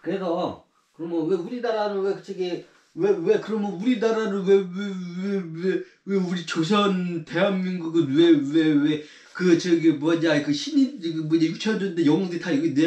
그래서 그러면 왜 우리나라는 왜 저기 왜 그러면 우리나라는 왜 우리 조선 대한민국은 왜 그 저기 뭐냐 그 신인 그 뭐냐 유치원인데 영웅들이 다 여기 왜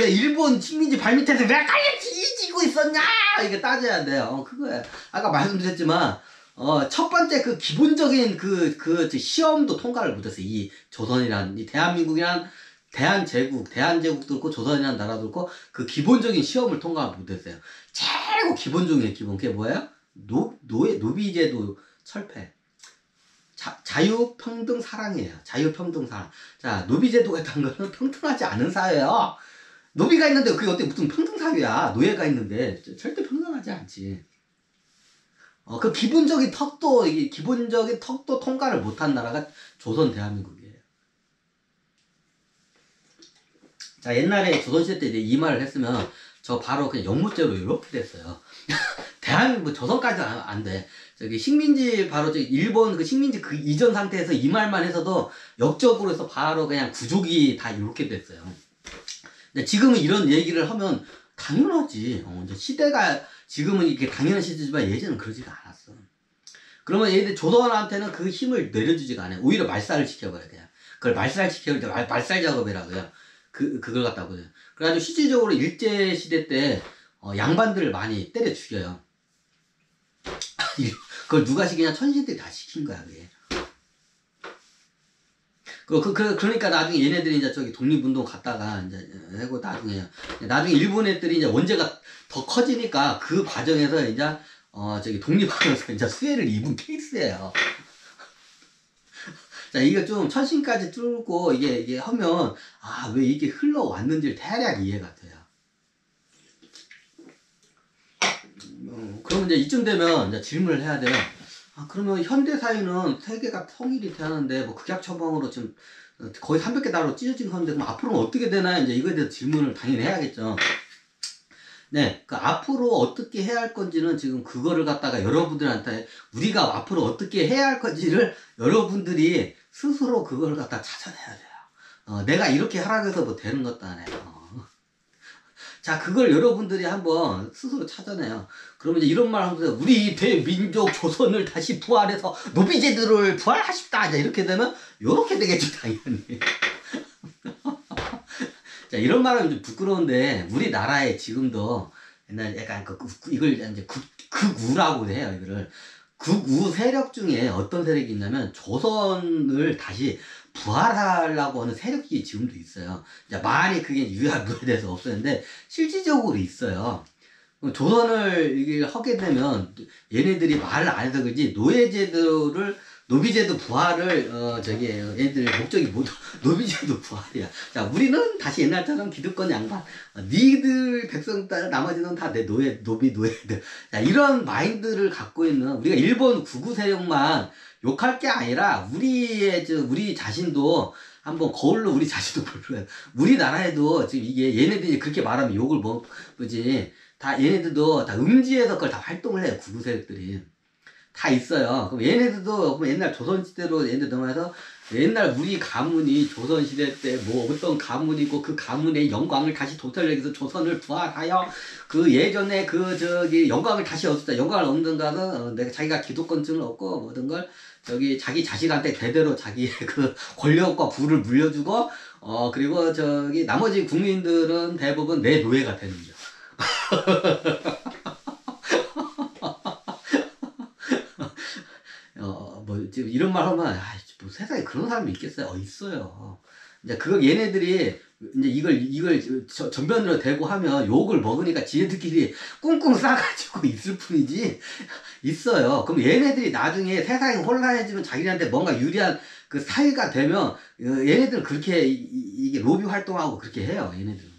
일본 식민지 발밑에서 왜 깔려 지고 있었냐 이게 따져야 돼요. 그거야. 아까 말씀드렸지만 첫 번째 그 기본적인 그 시험도 통과를 못했어요. 이 조선이란 이 대한민국이란 대한제국도 있고 조선이라는 나라도 있고 그 기본적인 시험을 통과를 못했어요. 최고 기본적인 기본 그게 뭐예요? 노비제도 철폐. 자유평등 사랑이에요. 자유평등 사랑. 자, 노비제도가 있다는 거는 평등하지 않은 사회예요. 노비가 있는데 그게 어때 무슨 평등 사회야? 노예가 있는데 절대 평등하지 않지. 그 기본적인 턱도 통과를 못한 나라가 조선 대한민국이에요. 자, 옛날에 조선시대 때 이제 이 말을 했으면 저 바로 그냥 영무죄로 이렇게 됐어요. 대한민국 조선까지는 안 돼. 저기 식민지 바로 저기 일본 그 식민지 그 이전 상태에서 이 말만 해서도 역적으로 해서 바로 그냥 구족이 다 이렇게 됐어요. 근데 지금은 이런 얘기를 하면 당연하지. 이제 시대가 지금은 이게 당연한 시대지만 예전은 그러지가 않았어. 그러면 얘들 조선한테는 그 힘을 내려주지가 않아요. 오히려 말살을 시켜버려야 돼요. 그걸 말살시켜야 돼. 말살 작업이라고요. 그걸 갖다고요. 그래가지고 실질적으로 일제시대 때 양반들을 많이 때려 죽여요. 그걸 누가 시키냐? 천신들이 다 시킨 거야, 그게. 그러니까 나중에 얘네들이 이제 저기 독립운동 갔다가 이제 하고 나중에 일본 애들이 이제 원죄가 더 커지니까 그 과정에서 이제 저기 독립하면서 이제 수혜를 입은 케이스예요. 자, 이거 좀 천신까지 뚫고 이게 하면 왜 이게 흘러왔는지를 대략 이해가 돼요. 그러면 이제 이쯤 되면 이제 질문을 해야 돼요. 그러면 현대 사회는 세계가 통일이 되는데 뭐 극약 처방으로 지금 거의 300개 나라로 찢어진 건데 그럼 앞으로는 어떻게 되나 이제 이거에 대해서 질문을 당연히 해야겠죠. 네, 그 앞으로 어떻게 해야 할 건지는 지금 그거를 갖다가 여러분들한테 우리가 앞으로 어떻게 해야 할 건지를 여러분들이 스스로 그걸 갖다 찾아내야 돼요. 내가 이렇게 하라고 해서 뭐 되는 것도 아니에요. 자, 그걸 여러분들이 한번 스스로 찾아내요. 그러면 이제 이런 말 하면서 우리 대민족 조선을 다시 부활해서 노비제도를 부활하십다. 이제 이렇게 되면 요렇게 되겠죠, 당연히. 자, 이런 말은 좀 부끄러운데 우리나라에 지금도 옛날 약간 이걸 이제 극우라고 해요. 이거를 극우 세력 중에 어떤 세력이 있냐면 조선을 다시 부활하려고 하는 세력이 지금도 있어요. 이제 많이 그게 유야무야돼서 없었는데 실질적으로 있어요. 조선을 이게 하게 되면 얘네들이 말을 안 해서 그런지 노비제도 부활을 얘들 목적이 모두 노비제도 부활이야. 자, 우리는 다시 옛날처럼 기득권 양반, 니들 백성 따라 나머지는 다 내 노비들. 자, 이런 마인드를 갖고 있는 우리가 일본 구구 세력만 욕할 게 아니라 우리 자신도 한번 거울로 우리 자신도 볼 필요해요. 우리나라에도 지금 이게 얘네들이 그렇게 말하면 욕을 먹지. 다 얘네들도 다 음지에서 그걸 다 활동을 해요. 구구 세력들이. 다 있어요. 그럼 얘네들도 옛날 조선시대로 얘네들 넘어가서 옛날 우리 가문이 조선시대 때 뭐 어떤 가문이 있고 그 가문의 영광을 다시 도탈하기 위해서 조선을 부활하여 그 예전에 영광을 다시 얻었다. 영광을 얻는 거는 내가 자기가 기득권증을 얻고 모든 걸 자기 자식한테 대대로 자기의 그 권력과 부를 물려주고 그리고 나머지 국민들은 대부분 내 노예가 되는 거죠. 지금 이런 말 하면, 뭐 세상에 그런 사람이 있겠어요? 있어요. 이제 얘네들이, 이제 이걸 전면으로 대고 하면 욕을 먹으니까 지네들끼리 꿍꿍 싸가지고 있을 뿐이지, 있어요. 그럼 얘네들이 나중에 세상이 혼란해지면 자기네한테 뭔가 유리한 그 사회가 되면, 얘네들은 그렇게, 이게 로비 활동하고 그렇게 해요, 얘네들은.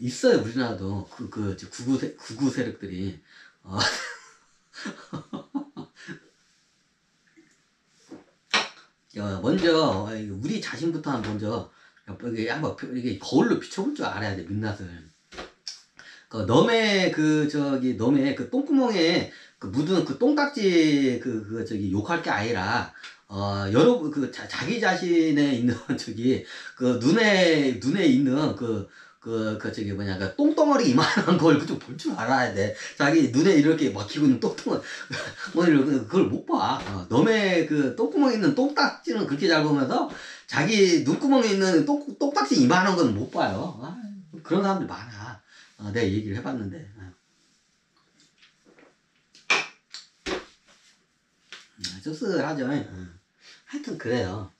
있어요, 우리나라도. 구구 세력들이. 먼저 우리 자신부터 먼저 한번 이게 거울로 비춰볼 줄 알아야 돼. 민낯을 너의 너의 똥구멍에 묻은 똥딱지 욕할 게 아니라 여러분, 자기 자신에 있는, 저기, 눈에 있는, 저기 뭐냐, 똥덩어리 이만한 걸 좀 볼 줄 알아야 돼. 자기 눈에 이렇게 막히고 있는 똥덩어리, 그걸 못 봐. 너의 똥구멍에 있는 똥딱지는 그렇게 잘 보면서, 자기 눈구멍에 있는 똥딱지 이만한 건 못 봐요. 그런 사람들 많아. 내가 얘기를 해봤는데. 씁쓸하죠. 하여튼 그래요.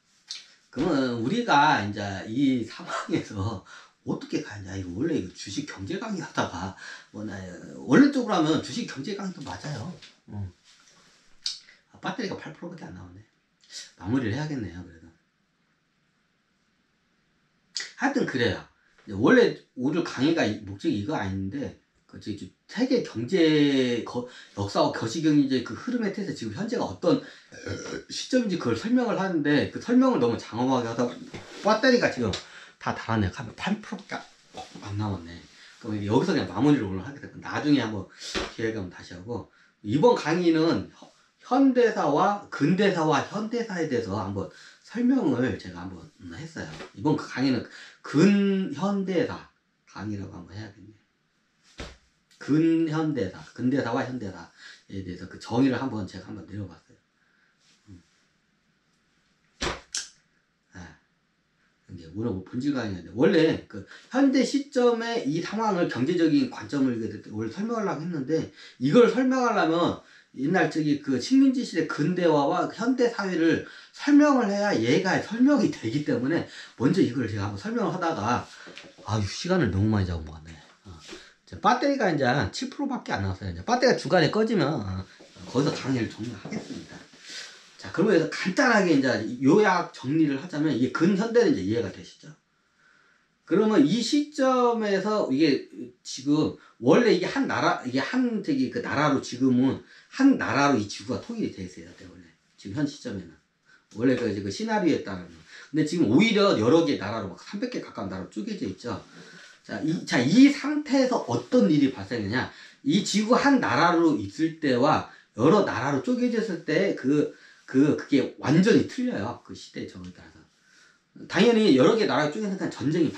그러면 우리가 이제 이 상황에서 어떻게 가냐. 이거 원래 이거 주식 경제 강의 하다가 원래적으로 하면 주식 경제 강의도 맞아요. 배터리가 8%밖에 안 나오네. 마무리를 해야겠네요. 그래도 하여튼 그래요. 원래 오늘 강의가 목적이 이거 아닌데 세계 경제 역사와 거시경제 그 흐름에 대해서 지금 현재가 어떤 시점인지 그걸 설명을 하는데 그 설명을 너무 장엄하게 하다 보니까 배터리가 지금 다 닳았네요. 8%밖에 안 남았네. 그럼 여기서 그냥 마무리를 오늘 하게 될 거예요. 나중에 한번 기회가 오면 다시 하고, 이번 강의는 현대사와 근대사와 현대사에 대해서 한번 설명을 제가 한번 했어요. 이번 강의는 근현대사 강의라고 한번 해야겠네요. 근현대사, 근대사와 현대사에 대해서 그 정의를 제가 한번 내려봤어요. 이제 오늘 본질 강의인데, 원래 현대 시점의 이 상황을 경제적인 관점을 원래 설명하려고 했는데, 이걸 설명하려면 옛날 식민지 시대 근대화와 현대 사회를 설명을 해야 얘가 설명이 되기 때문에 먼저 이걸 제가 한번 설명을 하다가 시간을 너무 많이 잡아먹었네. 배터리가 이제 7%밖에 안 나왔어요. 이제 배터리가 중간에 꺼지면 거기서 강의를 종료하겠습니다. 자, 그러면 간단하게 이제 요약 정리를 하자면, 이게 근현대는 이제 이해가 되시죠? 그러면 이 시점에서 이게 지금 원래 이게 한 나라, 이게 나라로 지금은 한 나라로 이 지구가 통일이 돼 있어야 돼, 원래. 지금 현 시점에는. 원래 그 시나리오에 따르면. 근데 지금 오히려 여러 개 나라로 막 300개 가까운 나라로 쪼개져 있죠. 이 상태에서 어떤 일이 발생하냐. 이 지구 한 나라로 있을 때와 여러 나라로 쪼개졌을 때 그게 완전히 틀려요. 그 시대의 정에 따라서. 당연히 여러 개 나라가 쪼개서 전쟁이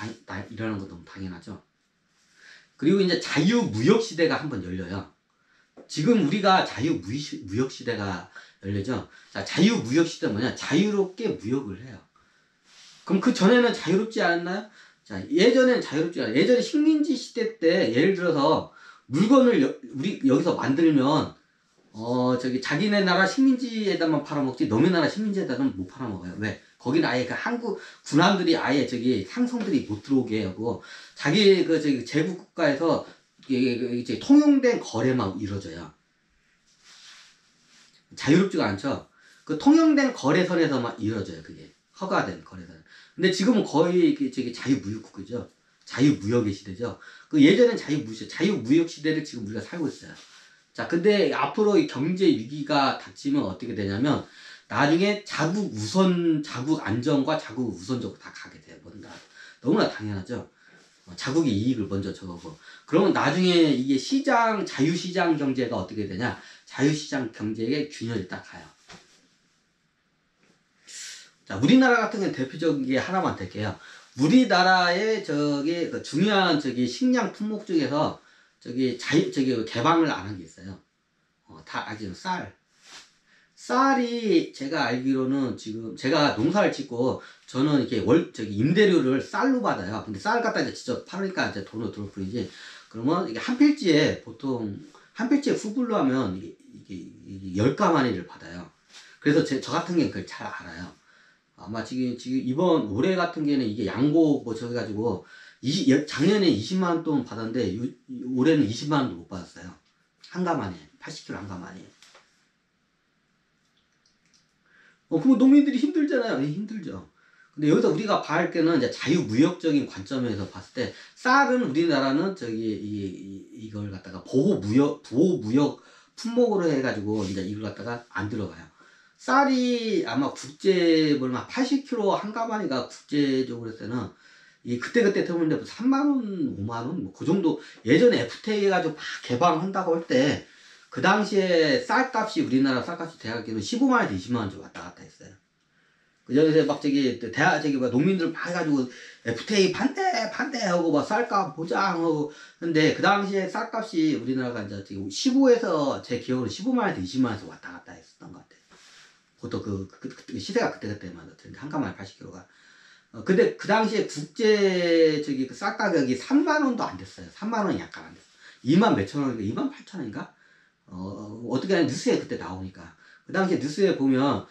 일어나는 것도 너무 당연하죠. 그리고 이제 자유무역 시대가 한번 열려요. 지금 우리가 자유무역 시대가 열리죠. 자, 자유무역 시대는 뭐냐? 자유롭게 무역을 해요. 그럼 그 전에는 자유롭지 않았나요? 자, 예전에 식민지 시대 때 예를 들어서 물건을 우리 여기서 만들면 자기네 나라 식민지에다만 팔아먹지 너네 나라 식민지에다는 못 팔아먹어요. 왜? 거기는 아예 한국 군함들이 아예 상성들이 못 들어오게 하고, 자기 제국 국가에서 이제 통용된 거래만 이루어져요. 자유롭지가 않죠. 그 통용된 거래선에서만 이루어져요. 그게 허가된 거래선. 근데 지금은 거의 자유무역국이죠. 자유무역의 시대죠. 예전엔 자유무역 시대를 지금 우리가 살고 있어요. 자, 근데 앞으로 이 경제 위기가 닥치면 어떻게 되냐면, 나중에 자국 안정과 자국 우선적으로 다 가게 돼요. 너무나 당연하죠. 자국의 이익을 먼저 저거고. 그러면 나중에 이게 자유시장 경제가 어떻게 되냐? 자유시장 경제의 균열이 딱 가요. 자, 우리나라 같은 경우는 대표적인 게 하나만 될게요. 우리나라의 중요한 식량 품목 중에서 개방을 안 한 게 있어요. 다 아직 쌀이 제가 알기로는 지금 제가 농사를 짓고 저는 이렇게 임대료를 쌀로 받아요. 근데 쌀 갖다 이제 직접 팔으니까 이제 돈으로 들어올 뿐이지. 그러면 이게 한 필지에 후불로 하면 이게 10가마니를 받아요. 그래서 저 같은 경우는 그걸 잘 알아요. 아마 지금 이번 올해 같은 경우는 이게 양고 해가지고 작년에 20만원 돈 받았는데 올해는 20만원도 못 받았어요. 한 가마니 80kg 한 가마니. 그럼 농민들이 힘들잖아요. 힘들죠. 근데 여기서 우리가 봐야 할 때는 이제 자유무역적인 관점에서 봤을 때, 쌀은 우리나라는 이걸 갖다가 보호무역 품목으로 해가지고 이제 이걸 갖다가 안 들어가요. 쌀이 아마 80kg 한 가마니가 국제적으로 했을 때는 그때 태우는데 3만원, 5만원, 그 정도. 예전에 FTA 해가지고 막 개방한다고 할 때, 그 당시에 우리나라 쌀값이 대략 15만원에서 20만원 좀 왔다 갔다 했어요. 그 여기서 막 저기 대학 저기 막 농민들 막 해가지고 FTA 반대하고 막 쌀값 보장하고. 근데 그 당시에 쌀값이 우리나라가 이제 지금 15에서 제 기억으로 15만 원에서 20만 원에서 왔다 갔다 했었던 것 같아요. 보통 그 시세가 그때만 그랬는데 한 가마에 80kg가. 근데 그 당시에 국제 저기 그 쌀 가격이 3만 원도 안 됐어요. 3만 원이 약간 안 됐어요. 2만 몇천 원인가 2만 8천 원인가? 어떻게 하냐 뉴스에 그때 나오니까 그 당시에 뉴스에 보면